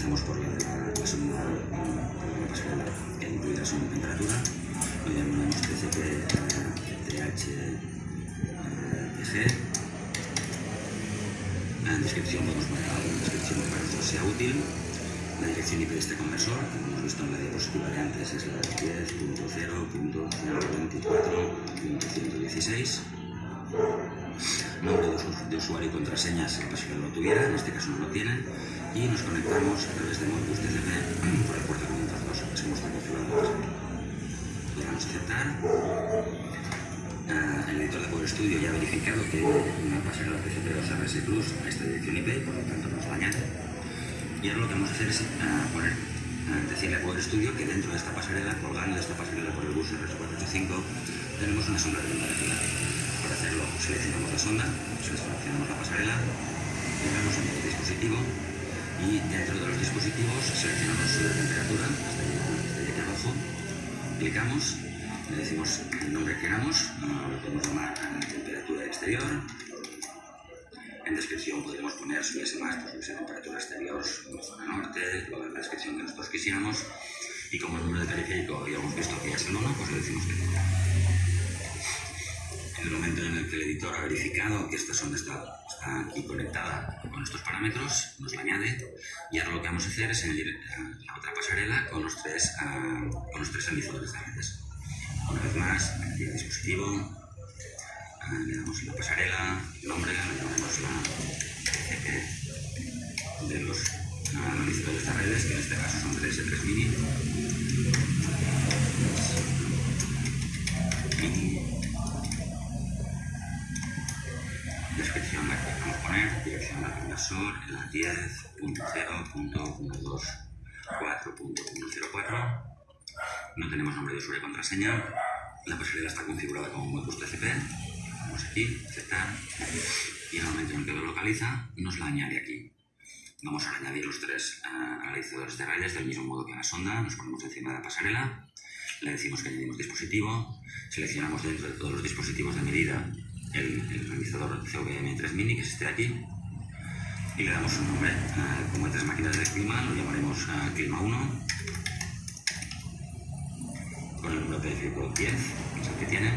Empezamos por la sonda pasarela, que incluye la sonda de temperatura. Hoy denominamos TCP THG. En descripción podemos poner alguna descripción que para nosotros sea útil. La dirección IP de este conversor, como hemos visto en la diapositiva de antes, es la 10.0.0.124.116. Nombre de usuario y contraseña si la pasarela lo tuviera, en este caso no lo tienen, y nos conectamos a través de Modbus TCP por el puerto 502, así como está configurado la pasarela. Le damos a aceptar. El editor de Power Studio ya ha verificado que una pasarela TCP2RS Plus a esta dirección IP, por lo tanto nos la añade. Y ahora lo que vamos a hacer es decirle a Power Studio que dentro de esta pasarela, colgando esta pasarela por el bus RS485, tenemos una sonda de temperatura. Para hacerlo seleccionamos la sonda, seleccionamos la pasarela, clicamos en el dispositivo y dentro de los dispositivos seleccionamos la temperatura, hasta aquí abajo, clicamos, le decimos el nombre que queramos, lo podemos llamar temperatura exterior. En descripción podemos poner, si hubiese más, pues hubiese temperatura exterior, zona norte, la descripción que nosotros quisiéramos, y como el número de periférico habíamos visto que ya es el 1, pues le decimos que no. En el momento en el que el editor ha verificado que esta sonda está aquí conectada con estos parámetros, nos la añade, y ahora lo que vamos a hacer es añadir la otra pasarela con los tres emisores de redes. Una vez más, añadir el dispositivo, le damos la pasarela, el nombre, le llamamos la TCP de los emisores de redes, que en este caso son 3S3 Mini. Descripción la que vamos a poner, dirección del conversor, la 10.0.124.104. No tenemos nombre de usuario y contraseña. La pasarela está configurada como Modbus TCP. Vamos aquí, aceptar, y en el momento en el que lo localiza, nos la añade aquí. Vamos a añadir los tres analizadores de redes del mismo modo que la sonda. Nos ponemos encima de la pasarela, le decimos que añadimos dispositivo, seleccionamos dentro de todos los dispositivos de medida el analizador CVM3 Mini, que es este de aquí, y le damos un nombre. Como hay tres máquinas de clima, lo llamaremos Clima 1, con el número periférico 10, que es el que tiene.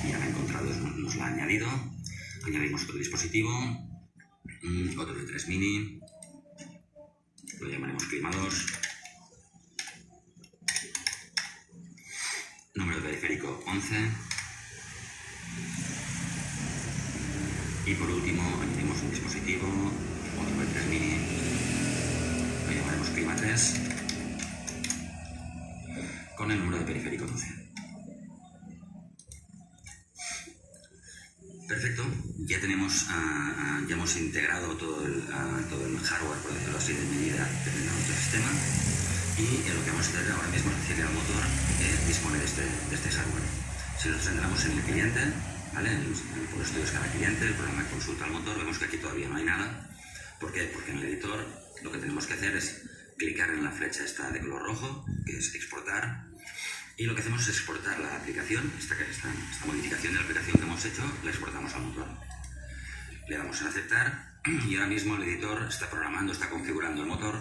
Ya la ha encontrado, nos la ha añadido. Añadimos otro dispositivo, otro de 3 Mini, lo llamaremos Clima 2. Número periférico 11. Y por último añadimos un dispositivo, otro de 3 Mini, lo llamaremos Clima 3, con el número de periférico 12. Perfecto, ya tenemos, ya hemos integrado todo el hardware, por decirlo así, de medida que tendrá nuestro sistema, y lo que vamos a hacer ahora mismo es decirle al motor que dispone de este hardware. Si nosotros entramos en el cliente, ¿vale? En el Power Studio es cada cliente, el programa que consulta al motor, vemos que aquí todavía no hay nada. ¿Por qué? Porque en el editor lo que tenemos que hacer es clicar en la flecha esta de color rojo, que es exportar, y lo que hacemos es exportar la aplicación, esta modificación de la aplicación que hemos hecho, la exportamos al motor. Le damos a aceptar y ahora mismo el editor está programando, está configurando el motor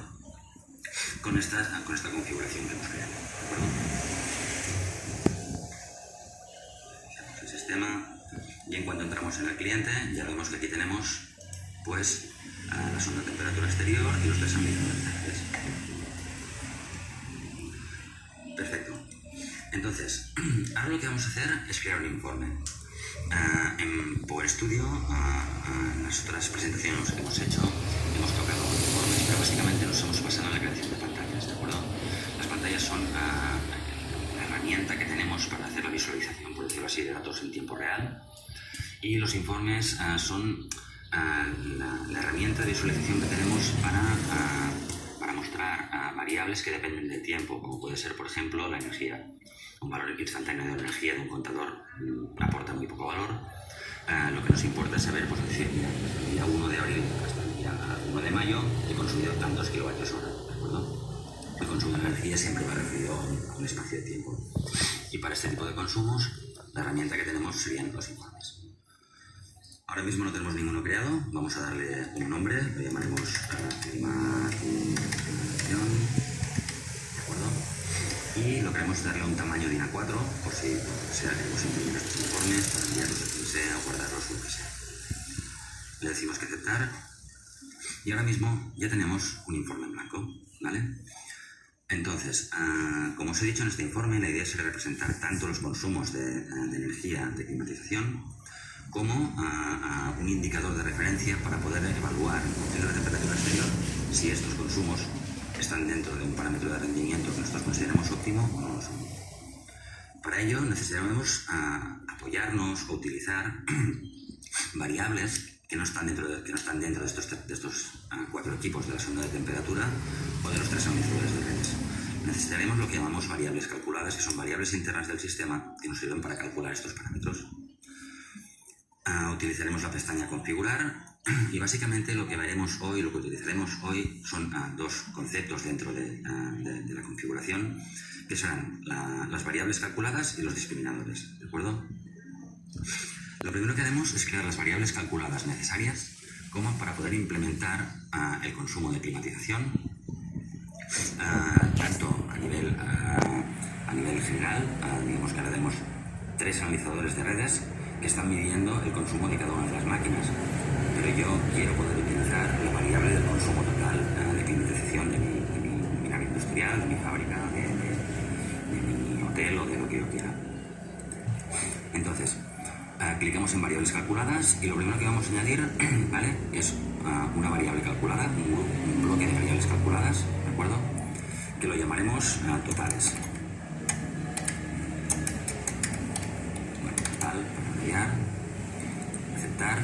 con esta configuración que hemos creado. ¿De acuerdo? El sistema, y en cuanto entramos en el cliente ya vemos que aquí tenemos pues la sonda de temperatura exterior y los tres analizadores de redes. Perfecto. Entonces, ahora lo que vamos a hacer es crear un informe. En Power Studio, en las otras presentaciones que hemos hecho, hemos tocado informes, pero básicamente nos hemos basado en la creación de pantallas, ¿de acuerdo? Las pantallas son la herramienta que tenemos para hacer la visualización, por decirlo así, de datos en tiempo real, y los informes son la herramienta de visualización que tenemos para mostrar variables que dependen del tiempo, como puede ser, por ejemplo, la energía. Un valor instantáneo de energía de un contador aporta muy poco valor. Lo que nos importa es saber, pues decir, mira, desde el día 1 de abril hasta el día 1 de mayo he consumido tantos kilovatios hora, ¿de acuerdo? El consumo de energía siempre va referido a un espacio de tiempo. Y para este tipo de consumos, la herramienta que tenemos serían los informes. Ahora mismo no tenemos ninguno creado, vamos a darle un nombre, lo llamaremos climatización, ¿de acuerdo? Y lo queremos darle un tamaño de A4, por si sea queremos imprimir estos informes para enviarlos a quien sea o guardarlos o lo que sea. Le decimos que aceptar y ahora mismo ya tenemos un informe en blanco, ¿vale? Entonces, como os he dicho en este informe, la idea es representar tanto los consumos de energía de climatización como un indicador de referencia para poder evaluar en función de la temperatura exterior si estos consumos están dentro de un parámetro de rendimiento que nosotros consideramos óptimo o no lo son. Para ello necesitaremos apoyarnos o utilizar variables que no están dentro de estos 4 equipos de la sonda de temperatura o de los 3 analizadores de redes. Necesitaremos lo que llamamos variables calculadas, que son variables internas del sistema que nos sirven para calcular estos parámetros. Utilizaremos la pestaña configurar y básicamente lo que veremos hoy, lo que utilizaremos hoy son 2 conceptos dentro de la configuración, que serán las variables calculadas y los discriminadores, ¿de acuerdo? Lo primero que haremos es crear las variables calculadas necesarias como para poder implementar el consumo de climatización, tanto a nivel general. Digamos que ahora tenemos 3 analizadores de redes que están midiendo el consumo de cada una de las máquinas, pero yo quiero poder utilizar la variable del consumo total de climatización de mi nave industrial, de mi fábrica, de mi hotel o de lo que yo quiera. Entonces, clicamos en variables calculadas y lo primero que vamos a añadir, ¿vale?, es una variable calculada, un bloque de variables calculadas, ¿de acuerdo?, que lo llamaremos totales. Bueno, total, para enviar, aceptar.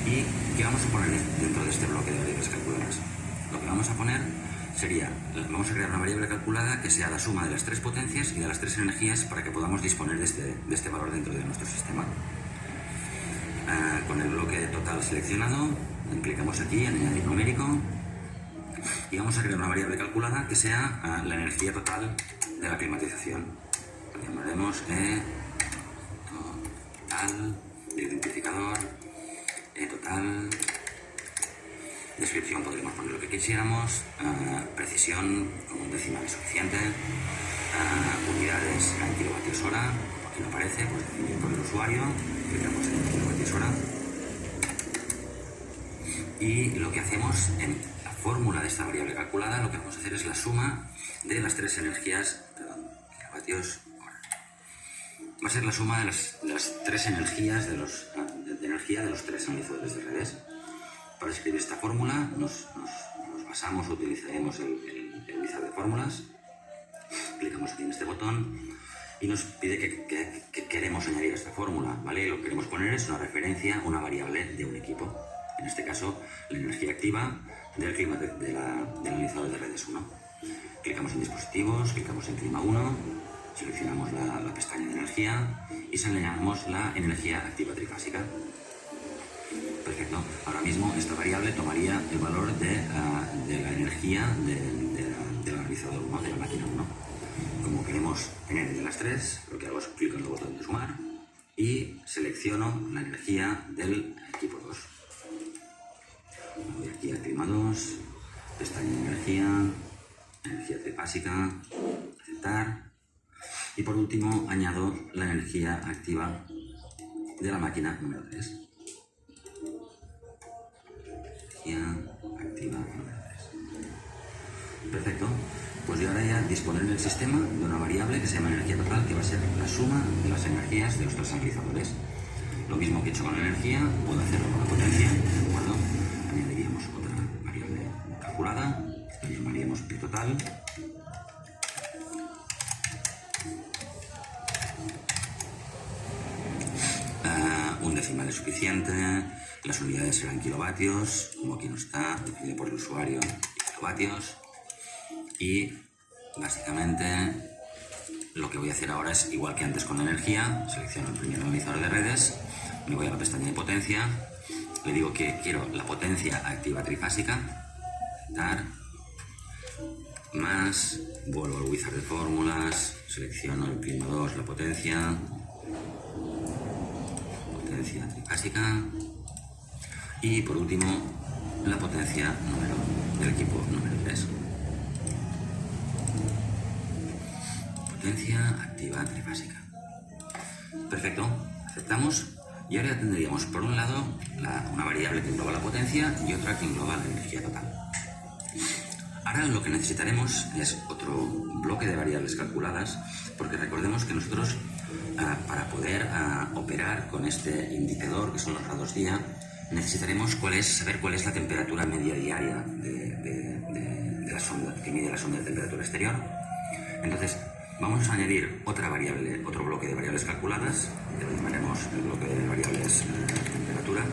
¿Y qué vamos a poner dentro de este bloque de variables calculadas? Lo que vamos a poner sería, vamos a crear una variable calculada que sea la suma de las 3 potencias y de las 3 energías para que podamos disponer de este valor dentro de nuestro sistema. Con el bloque total seleccionado, clicamos aquí en añadir numérico y vamos a crear una variable calculada que sea la energía total de la climatización. Lo llamaremos total, identificador, total. Descripción podremos poner lo que quisiéramos, precisión con un decimal es suficiente, unidades en kilovatios hora, aquí no aparece, pues definir por el usuario, clicamos en kilovatios hora y lo que hacemos en la fórmula de esta variable calculada, lo que vamos a hacer es la suma de las 3 energías, kilovatios hora. Va a ser la suma de las 3 energías de energía de los 3 analizadores de redes. Para escribir esta fórmula nos basamos o utilizaremos el wizard de fórmulas. Clicamos aquí en este botón y nos pide que queremos añadir esta fórmula, ¿vale? Lo que queremos poner es una referencia, una variable de un equipo. En este caso, la energía activa del analizador de redes 1. Clicamos en dispositivos, clicamos en clima 1, seleccionamos la pestaña de energía y seleccionamos la energía activa trifásica. Perfecto. Ahora mismo esta variable tomaría el valor de la energía del analizador 1, de la máquina 1. Como queremos tener de las 3, lo que hago es clic en el botón de sumar y selecciono la energía del equipo 2. Voy aquí a clima 2, pestaña de energía trifásica, aceptar. Y por último añado la energía activa de la máquina número 3. Activa número 3. Perfecto. Pues yo ahora ya disponer en el sistema de una variable que se llama energía total, que va a ser la suma de las energías de los 3 analizadores. Lo mismo que he hecho con la energía, puedo hacerlo con la potencia, ¿de acuerdo? Añadiríamos otra variable calculada, lo llamaríamos P total. Un decimal es suficiente. Las unidades serán kilovatios, como aquí no está, definido por el usuario, kilovatios. Y básicamente lo que voy a hacer ahora es igual que antes con la energía. Selecciono el primer analizador de redes, me voy a la pestaña de potencia, le digo que quiero la potencia activa trifásica, dar, más, vuelvo al wizard de fórmulas, selecciono el clima 2, la potencia trifásica, Y por último, la potencia del equipo número 3. Potencia activa trifásica. Perfecto, aceptamos. Y ahora ya tendríamos por un lado una variable que engloba la potencia y otra que engloba la energía total. Ahora lo que necesitaremos es otro bloque de variables calculadas, porque recordemos que nosotros para poder operar con este indicador, que son los grados día, necesitaremos saber cuál es la temperatura media diaria de la sonda, que mide la sonda de temperatura exterior. Entonces, vamos a añadir otra variable, otro bloque de variables calculadas, que lo llamaremos el bloque de variables temperatura.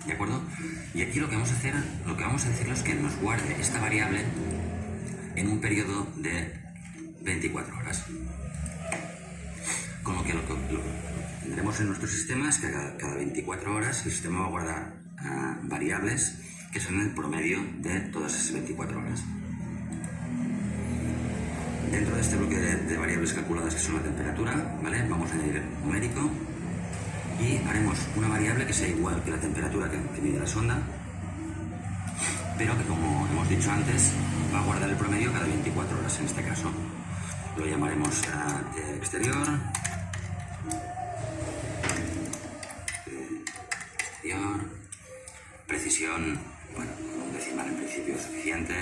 ¿De acuerdo? Y aquí lo que vamos a decirle es que nos guarde esta variable en un periodo de 24 horas. Con lo que lo que tendremos en nuestro sistema es que cada 24 horas el sistema va a guardar variables que son el promedio de todas esas 24 horas. Dentro de este bloque de variables calculadas, que son la temperatura, ¿vale? Vamos a añadir numérico y haremos una variable que sea igual que la temperatura que mide la sonda, pero que, como hemos dicho antes, va a guardar el promedio cada 24 horas en este caso. Lo llamaremos exterior, precisión, bueno, un decimal en principio es suficiente,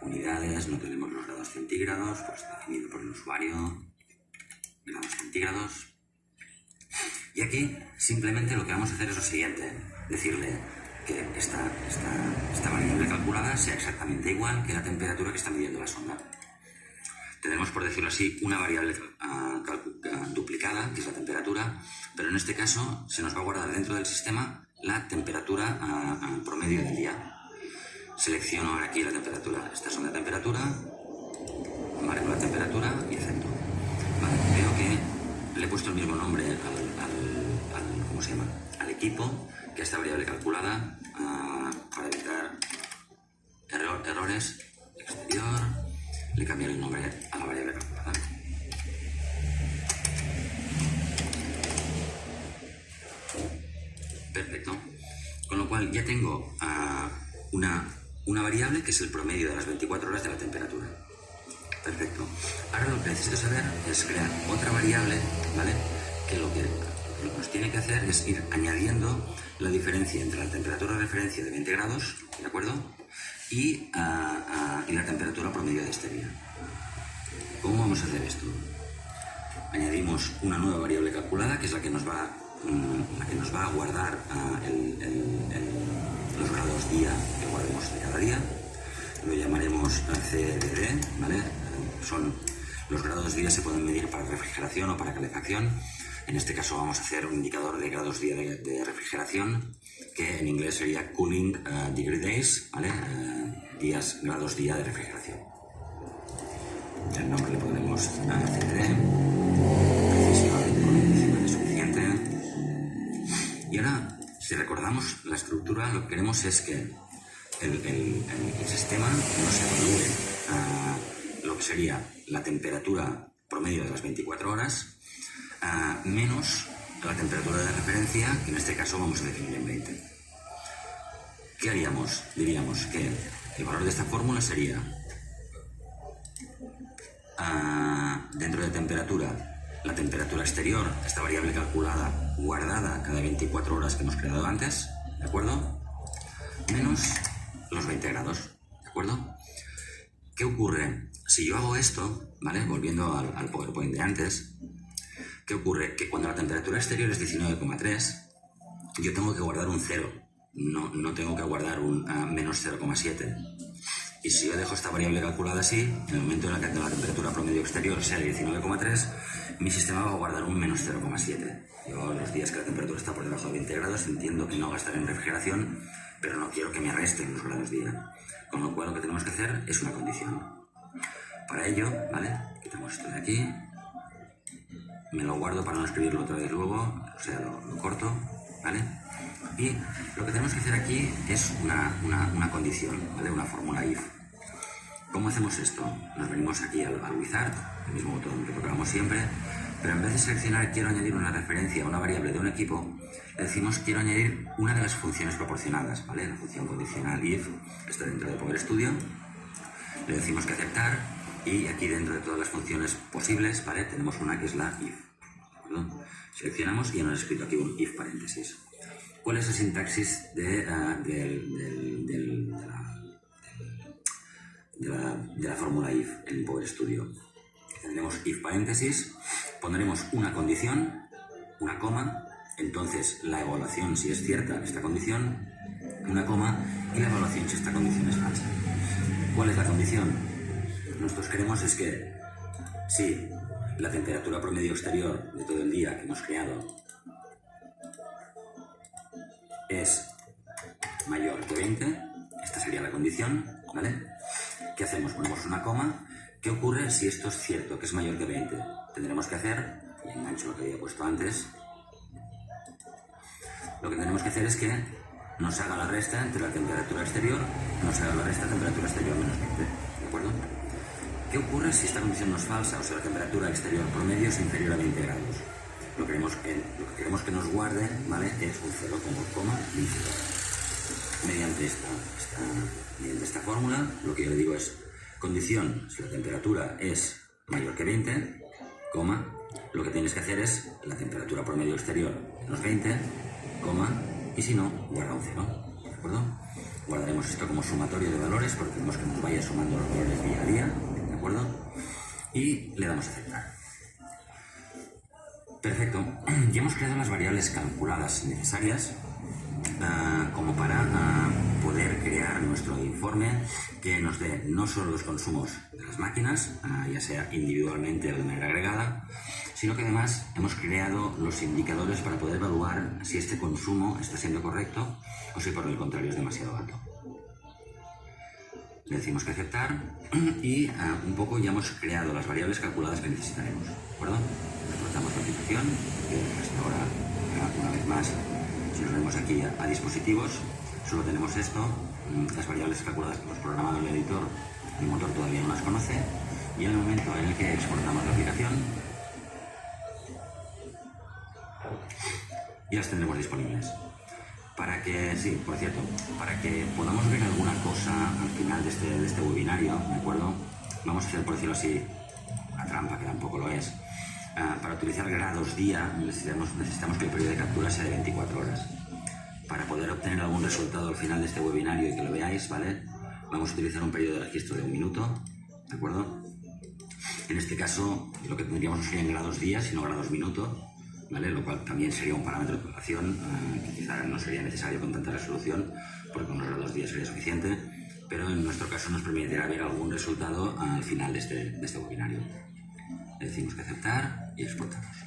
unidades, no tenemos los grados centígrados, pues definido por el usuario, grados centígrados. Y aquí simplemente lo que vamos a hacer es lo siguiente, decirle que esta variable calculada sea exactamente igual que la temperatura que está midiendo la sonda. Tenemos, por decirlo así, una variable duplicada, que es la temperatura, pero en este caso se nos va a guardar dentro del sistema la temperatura promedio del día. Selecciono ahora aquí la temperatura, esta sonda de temperatura, marco la temperatura y acepto. Vale, veo que le he puesto el mismo nombre al equipo que a esta variable calculada, para evitar errores. Exterior, le cambiaré el nombre a la variable calculada. Perfecto. Con lo cual ya tengo una variable que es el promedio de las 24 horas de la temperatura. Perfecto. Ahora lo que necesito saber es crear otra variable, ¿vale? Que lo que nos tiene que hacer es ir añadiendo la diferencia entre la temperatura de referencia de 20 grados, ¿de acuerdo? Y la temperatura promedio de este día. ¿Cómo vamos a hacer esto? Añadimos una nueva variable calculada, que es la que nos va a guardar los grados día que guardemos de cada día. Lo llamaremos CDD, ¿vale? Los grados día se pueden medir para refrigeración o para calefacción. En este caso vamos a hacer un indicador de grados día de refrigeración, que en inglés sería Cooling Degree Days, ¿vale? Grados día de refrigeración. El nombre le pondremos CDD, precisión con un decimal es suficiente. Y ahora, si recordamos la estructura, lo que queremos es que el sistema nos evalúe lo que sería la temperatura promedio de las 24 horas menos la temperatura de referencia, que en este caso vamos a definir en 20. ¿Qué haríamos? Diríamos que el valor de esta fórmula sería dentro de temperatura, la temperatura exterior, esta variable calculada, guardada cada 24 horas que hemos creado antes, ¿de acuerdo? Menos los 20 grados, ¿de acuerdo? ¿Qué ocurre? Si yo hago esto, ¿vale? Volviendo al PowerPoint de antes, ¿qué ocurre? Que cuando la temperatura exterior es 19,3, yo tengo que guardar un 0, no tengo que guardar un menos 0,7. Y si yo dejo esta variable calculada así, en el momento en el que la temperatura promedio exterior sea de 19,3, mi sistema va a guardar un menos 0,7. Yo los días que la temperatura está por debajo de 20 grados entiendo que no gastaré en refrigeración, pero no quiero que me resten los grados día. Con lo cual lo que tenemos que hacer es una condición. Para ello, ¿vale? Quitamos esto de aquí. Me lo guardo para no escribirlo otra vez luego, o sea, lo corto, ¿vale? Y lo que tenemos que hacer aquí es una condición, ¿vale? Una fórmula if. ¿Cómo hacemos esto? Nos venimos aquí al wizard, el mismo botón que tocamos siempre, Pero en vez de seleccionar quiero añadir una referencia a una variable de un equipo, le decimos quiero añadir una de las funciones proporcionadas, ¿vale? La función condicional if está dentro de Power Studio, le decimos que aceptar y aquí dentro de todas las funciones posibles, ¿vale? Tenemos una que es la if, ¿de acuerdo? Seleccionamos y ya nos he escrito aquí un if paréntesis. ¿Cuál es la sintaxis de la fórmula if en Power Studio? Tendremos if paréntesis, pondremos una condición, una coma, entonces la evaluación si es cierta esta condición, una coma, y la evaluación si esta condición es falsa. ¿Cuál es la condición? Nosotros queremos es que si la temperatura promedio exterior de todo el día que hemos creado es mayor que 20, esta sería la condición, ¿vale? ¿Qué hacemos? Ponemos una coma. ¿Qué ocurre si esto es cierto, que es mayor que 20? Tendremos que hacer, y engancho lo que había puesto antes, lo que tenemos que hacer es que nos haga la resta entre la temperatura exterior, nos haga la resta temperatura exterior menos 20, ¿de acuerdo? ¿Qué ocurre si esta condición no es falsa, o sea, la temperatura exterior promedio es inferior a 20 grados? Lo que queremos que nos guarde, ¿vale? Es un 0 como coma y 0. Mediante esta fórmula, lo que yo le digo es condición, si la temperatura es mayor que 20, coma, lo que tienes que hacer es la temperatura promedio exterior menos 20, coma, y si no, guarda un 0, ¿de acuerdo? Guardaremos esto como sumatorio de valores porque queremos que nos vaya sumando los valores día a día, ¿de acuerdo? Y le damos a aceptar. Perfecto, ya hemos creado las variables calculadas necesarias como para poder crear nuestro informe que nos dé no solo los consumos de las máquinas, ya sea individualmente o de manera agregada, sino que además hemos creado los indicadores para poder evaluar si este consumo está siendo correcto o si por el contrario es demasiado alto. Le decimos que aceptar y un poco ya hemos creado las variables calculadas que necesitaremos, ¿de acuerdo? Reportamos la aplicación, que hasta ahora, una vez más, si nos vemos aquí a dispositivos, solo tenemos esto, las variables calculadas que hemos programado en el editor, el motor todavía no las conoce, y en el momento en el que exportamos la aplicación, ya las tendremos disponibles. Para que, sí, por cierto, para que podamos ver alguna cosa al final de este webinario, ¿de acuerdo? Vamos a hacer, por decirlo así, una trampa, que tampoco lo es. Para utilizar grados día necesitamos que el periodo de captura sea de 24 horas. Para poder obtener algún resultado al final de este webinario y que lo veáis, ¿vale? Vamos a utilizar un periodo de registro de 1 minuto, ¿de acuerdo? En este caso, lo que tendríamos no serían grados día, sino grados minuto, ¿vale? Lo cual también sería un parámetro de población que quizá no sería necesario con tanta resolución, porque con los grados día sería suficiente, pero en nuestro caso nos permitirá ver algún resultado al final de este webinario. Le decimos que aceptar y exportamos.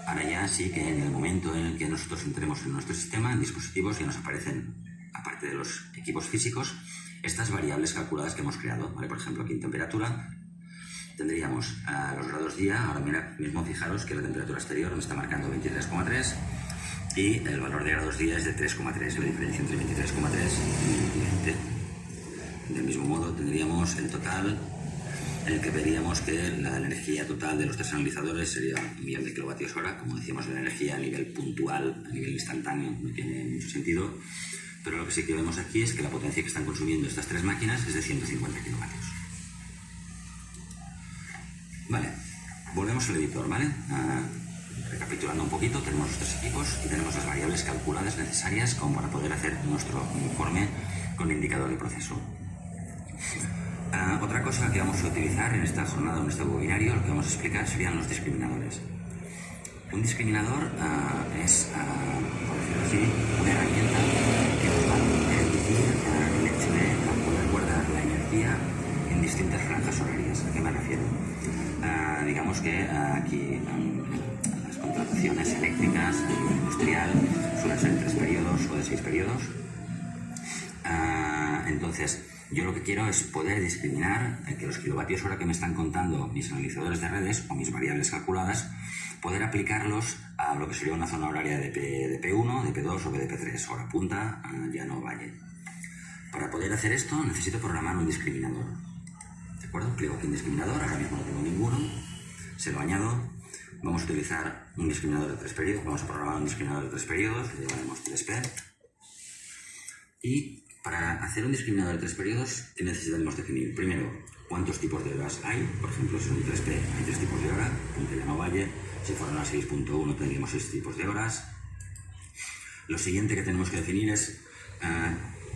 Ahora ya sí que en el momento en el que nosotros entremos en nuestro sistema, en dispositivos, ya nos aparecen, aparte de los equipos físicos, estas variables calculadas que hemos creado, ¿vale? Por ejemplo, aquí en temperatura tendríamos los grados día. Ahora mismo fijaros que la temperatura exterior me está marcando 23,3 y el valor de grados día es de 3,3, la diferencia entre 23,3 y 20. Del mismo modo tendríamos el total, en el que veríamos que la energía total de los tres analizadores sería 1 millón de kilovatios hora. Como decíamos, la energía a nivel puntual, a nivel instantáneo, no tiene mucho sentido, pero lo que sí que vemos aquí es que la potencia que están consumiendo estas tres máquinas es de 150 kilovatios. Vale, volvemos al editor, ¿vale? Recapitulando un poquito, tenemos nuestros equipos y tenemos las variables calculadas necesarias como para poder hacer nuestro informe con indicador de proceso. Otra cosa que vamos a utilizar en esta jornada, en este webinario, lo que vamos a explicar serían los discriminadores. Un discriminador es, por decirlo así, una herramienta que nos va a permitir el hecho de poder guardar la energía en distintas franjas horarias. ¿A qué me refiero? Digamos que aquí las contrataciones eléctricas a nivel industrial suelen ser en 3 periodos o de 6 periodos. Entonces, Yo lo que quiero es poder discriminar que los kilovatios hora que me están contando mis analizadores de redes o mis variables calculadas, poder aplicarlos a lo que sería una zona horaria de P1, de P2 o de P3, hora punta, llano, valle. Para poder hacer esto necesito programar un discriminador. ¿De acuerdo? Clico aquí en discriminador, ahora mismo no tengo ninguno, se lo añado. Vamos a utilizar un discriminador de 3 periodos, vamos a programar un discriminador de 3 periodos, le llamaremos 3P. Y para hacer un discriminador de 3 periodos, ¿qué necesitamos definir? Primero, ¿cuántos tipos de horas hay? Por ejemplo, si es un 3P, hay 3 tipos de hora, punta, llano, valle. Si fuera una 6.1 tendríamos 6 tipos de horas. Lo siguiente que tenemos que definir es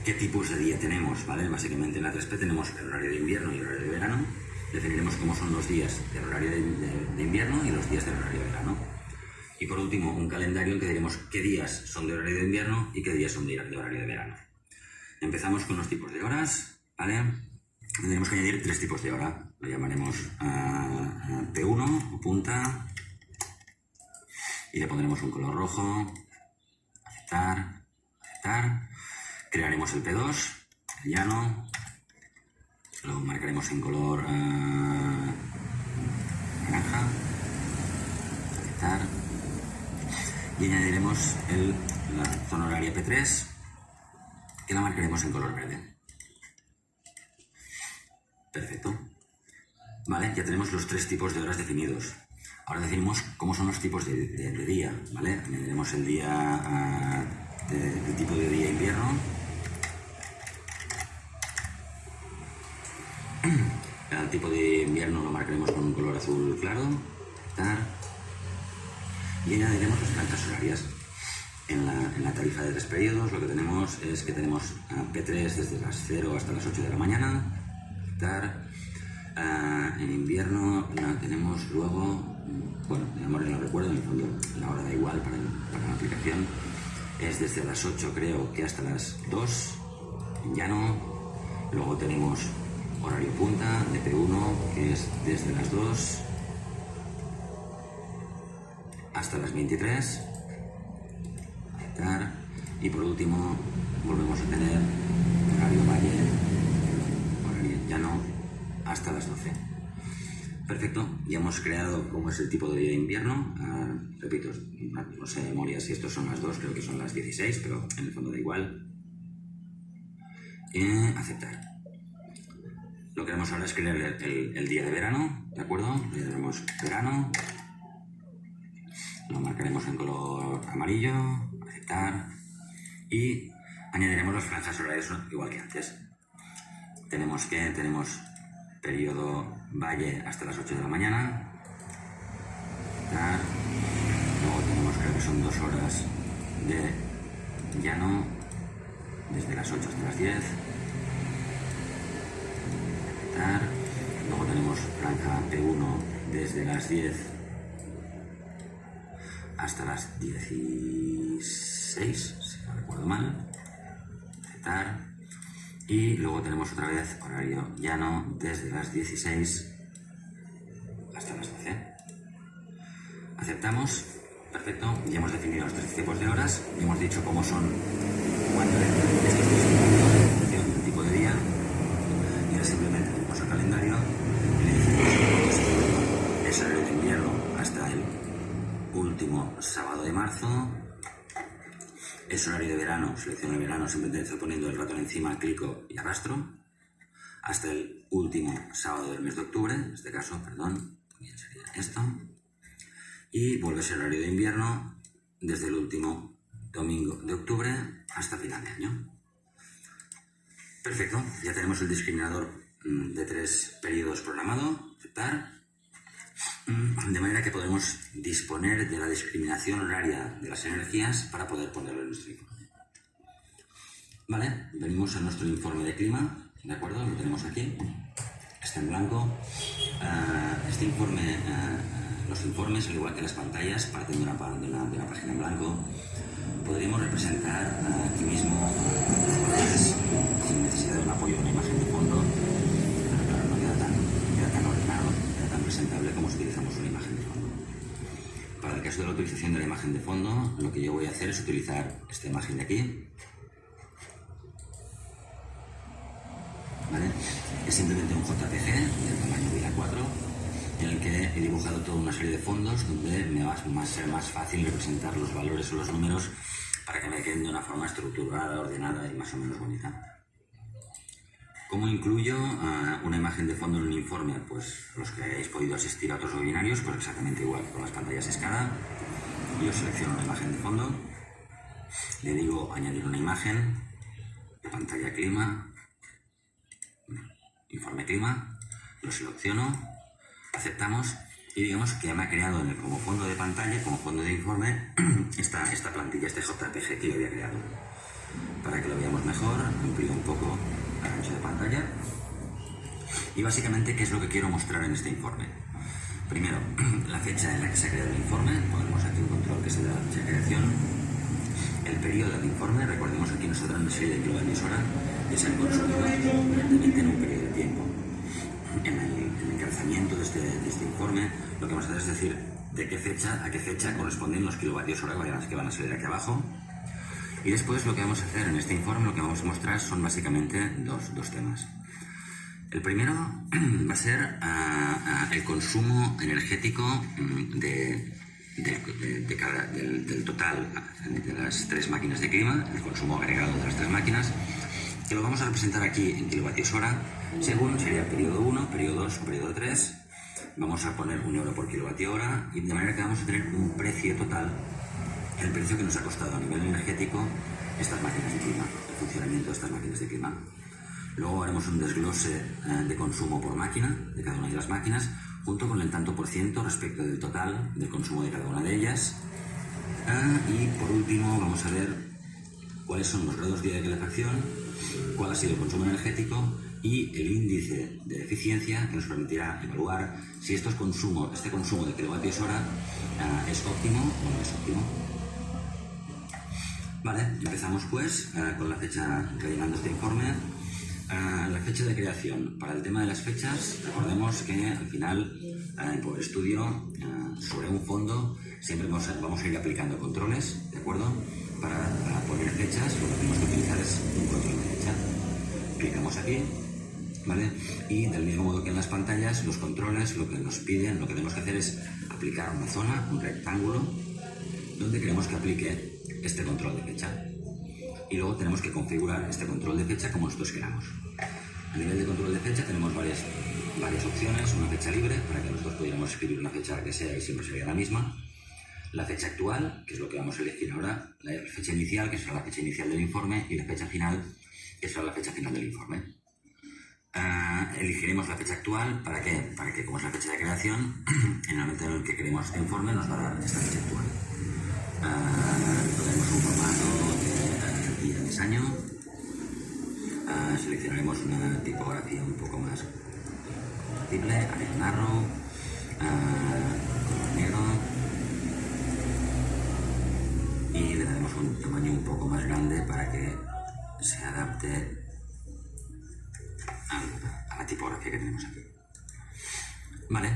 qué tipos de día tenemos, ¿vale? Básicamente en la 3P tenemos el horario de invierno y el horario de verano. Definiremos cómo son los días del horario de invierno y los días del horario de verano. Y por último, un calendario en que diremos qué días son de horario de invierno y qué días son de horario de verano. Empezamos con los tipos de horas, ¿vale? Tendremos que añadir 3 tipos de hora. Lo llamaremos P1 o punta y le pondremos un color rojo. Aceptar, aceptar. Crearemos el P2, el llano. Lo marcaremos en color naranja. Aceptar. Y añadiremos la zona horaria P3, que la marcaremos en color verde. Perfecto. Vale, ya tenemos los 3 tipos de horas definidos. Ahora definimos cómo son los tipos de día, ¿vale? Añadiremos el día el tipo de día invierno. El tipo de invierno lo marcaremos con un color azul claro. Y añadiremos las franjas horarias. En la tarifa de 3 periodos lo que tenemos es que tenemos P3 desde las 0 hasta las 8 de la mañana. En invierno la tenemos luego, bueno, de memoria no recuerdo, en el fondo la hora da igual para la aplicación. Es desde las 8 creo que hasta las 2 en llano. Luego tenemos horario punta de P1 que es desde las 2 hasta las 23. Y por último volvemos a tener horario valle, horario llano hasta las 12. Perfecto, ya hemos creado cómo es el tipo de día de invierno. Repito, no sé de memoria si estos son las 2, creo que son las 16, pero en el fondo da igual. Aceptar. Lo que haremos ahora es crear el día de verano, ¿de acuerdo? Le daremos verano. Lo marcaremos en color amarillo, aceptar, y añadiremos las franjas horarias igual que antes. Tenemos periodo valle hasta las 8 de la mañana, aceptar. Luego tenemos, creo que son 2 horas de llano, desde las 8 hasta las 10, aceptar. Luego tenemos franja P1 desde las 10 hasta las 16, si no recuerdo mal, aceptar. Y luego tenemos otra vez horario llano desde las 16 hasta las 12. Aceptamos. Perfecto. Ya hemos definido los 3 tipos de horas y hemos dicho cómo son cuando estos tipos de tipo de día. Y ahora simplemente tenemos el calendario y le decimos es horario de invierno hasta el último sábado de marzo. Es horario de verano, selecciono el verano, simplemente estoy poniendo el ratón encima, clico y arrastro hasta el último sábado del mes de octubre, en este caso, perdón, también sería esto. Y vuelve a ser horario de invierno desde el último domingo de octubre hasta final de año. Perfecto, ya tenemos el discriminador de 3 periodos programado, aceptar. De manera que podemos disponer de la discriminación horaria de las energías para poder ponerlo en nuestro informe. Vale, venimos a nuestro informe de clima, ¿de acuerdo? Lo tenemos aquí, está en blanco. Este informe, los informes, al igual que las pantallas, parten de una página en blanco. Podríamos representar aquí mismo sin necesidad de un apoyo de una imagen de fondo, pero claro, no queda tan ordenado, tan presentable como si utilizamos una imagen de fondo. Para el caso de la utilización de la imagen de fondo, lo que yo voy a hacer es utilizar esta imagen de aquí. ¿vale? Es simplemente un JPG del tamaño de A4 en el que he dibujado toda una serie de fondos donde me va a ser más fácil representar los valores o los números para que me queden de una forma estructurada, ordenada y más o menos bonita. ¿Cómo incluyo una imagen de fondo en un informe? Pues los que hayáis podido asistir a otros webinarios, pues exactamente igual, con las pantallas escala. Yo selecciono una imagen de fondo, le digo añadir una imagen, pantalla clima, informe clima, lo selecciono, aceptamos y digamos que ya me ha creado como fondo de pantalla, como fondo de informe, esta plantilla, este JPG que yo había creado. Para que lo veamos mejor, amplío un poco el ancho de pantalla. Y básicamente, ¿qué es lo que quiero mostrar en este informe? Primero, la fecha en la que se ha creado el informe. Ponemos aquí un control que se da la fecha de creación. El periodo del informe, recordemos que aquí nos saldrá una serie de kilovatios hora que se han consumido evidentemente en un periodo de tiempo. En el encabezamiento de este informe, lo que vamos a hacer es decir de qué fecha a qué fecha corresponden los kilovatios hora que van a salir aquí abajo. Y después lo que vamos a hacer en este informe, lo que vamos a mostrar son básicamente dos temas. El primero va a ser el consumo energético del total de las 3 máquinas de clima, el consumo agregado de las 3 máquinas, que lo vamos a representar aquí en kilovatios hora, según sería periodo 1, periodo 2 o periodo 3. Vamos a poner 1 euro por kilovatio hora y de manera que vamos a tener un precio total, el precio que nos ha costado a nivel energético estas máquinas de clima, el funcionamiento de estas máquinas de clima. Luego haremos un desglose de consumo por máquina, de cada una de las máquinas, junto con el tanto por ciento respecto del total del consumo de cada una de ellas. Y por último vamos a ver cuáles son los grados día de calefacción, cuál ha sido el consumo energético y el índice de eficiencia que nos permitirá evaluar si este consumo de kilovatios hora es óptimo o no es óptimo. Vale, empezamos pues con la fecha, rellenando este informe. La fecha de creación. Para el tema de las fechas, recordemos que al final, en Power Studio, sobre un fondo, siempre vamos a ir aplicando controles, ¿de acuerdo? Para poner fechas, lo que tenemos que utilizar es un control de fecha. Clicamos aquí, ¿vale? Y del mismo modo que en las pantallas, los controles, lo que nos piden, lo que tenemos que hacer es aplicar una zona, un rectángulo, donde queremos que aplique este control de fecha. Y luego tenemos que configurar este control de fecha como nosotros queramos. A nivel de control de fecha tenemos varias opciones. Una fecha libre, para que nosotros pudiéramos escribir una fecha que sea y siempre sería la misma. La fecha actual, que es lo que vamos a elegir ahora. La fecha inicial, que será la fecha inicial del informe. Y la fecha final, que será la fecha final del informe. Elegiremos la fecha actual. ¿Para qué? Para que, como es la fecha de creación, en el momento en el que queremos este informe nos va a dar esta fecha actual. Tenemos un formato de día, mes, año. Seleccionaremos una tipografía un poco más compatible, Arial Narrow, color negro, y le daremos un tamaño un poco más grande para que se adapte a la tipografía que tenemos aquí. Vale.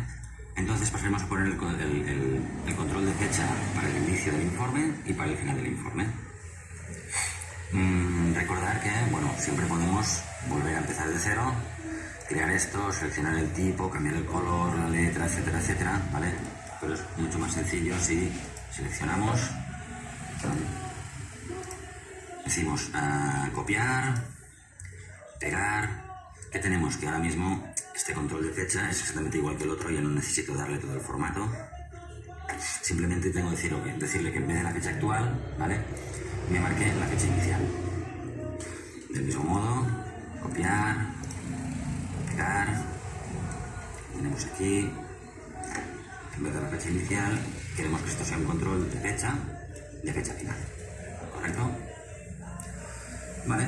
Entonces pasaremos a poner el control de fecha para el inicio del informe y para el final del informe. Recordar que, bueno, siempre podemos volver a empezar de cero, crear esto, seleccionar el tipo, cambiar el color, la letra, etcétera, etcétera, ¿vale? Pero es mucho más sencillo si seleccionamos, decimos copiar, pegar. ¿Qué tenemos? Que ahora mismo este control de fecha es exactamente igual que el otro, ya no necesito darle todo el formato. Simplemente tengo que decirle que en vez de la fecha actual, ¿vale?, me marque la fecha inicial. Del mismo modo, copiar, pegar. Tenemos aquí, en vez de la fecha inicial, queremos que esto sea un control de fecha final. ¿Correcto? Vale.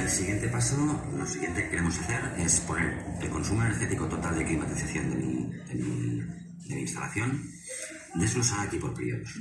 El siguiente paso, lo siguiente que queremos hacer es poner el consumo energético total de climatización de mi instalación, desglosado aquí por periodos.